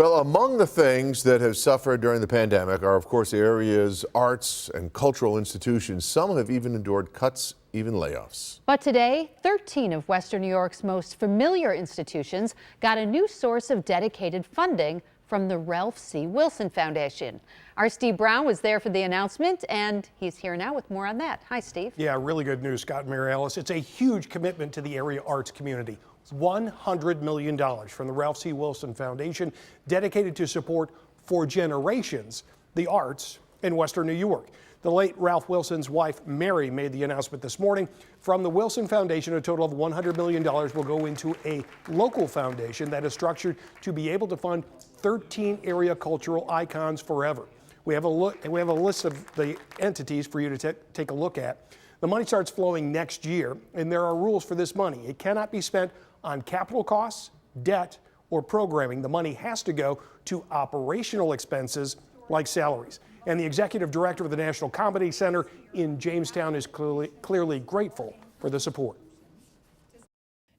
Well, among the things that have suffered during the pandemic are, of course, the area's arts and cultural institutions. Some have even endured cuts, even layoffs. But today, 13 of Western New York's most familiar institutions got a new source of dedicated funding from the Ralph C. Wilson Foundation. Our Steve Brown was there for the announcement, and he's here now with more on that. Hi, Steve. Yeah, really good news, Scott and Mary Alice. It's a huge commitment to the area arts community. It's $100 million from the Ralph C. Wilson Foundation, dedicated to support for generations the arts in Western New York. The late Ralph Wilson's wife, Mary, made the announcement this morning. From the Wilson Foundation, a total of $100 million will go into a local foundation that is structured to be able to fund 13 area cultural icons forever. We have a list of the entities for you to take a look at. The money starts flowing next year, and there are rules for this money. It cannot be spent on capital costs, debt, or programming. The money has to go to operational expenses like salaries. And the executive director of the National Comedy Center in Jamestown is clearly grateful for the support.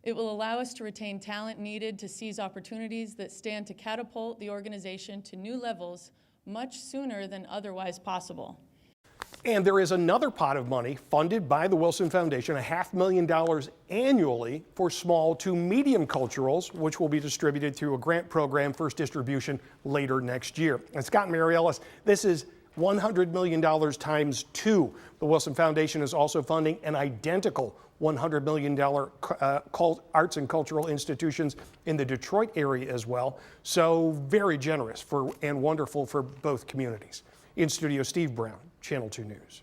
It will allow us to retain talent needed to seize opportunities that stand to catapult the organization to new levels much sooner than otherwise possible. And there is another pot of money funded by the Wilson Foundation, $500,000 annually for small to medium culturals, which will be distributed through a grant program, first distribution later next year. And Scott and Mary Ellis, this is $100 million times 2. The Wilson Foundation is also funding an identical $100 million arts and cultural institutions in the Detroit area as well. So very generous and wonderful for both communities. In studio, Steve Brown, Channel 2 News.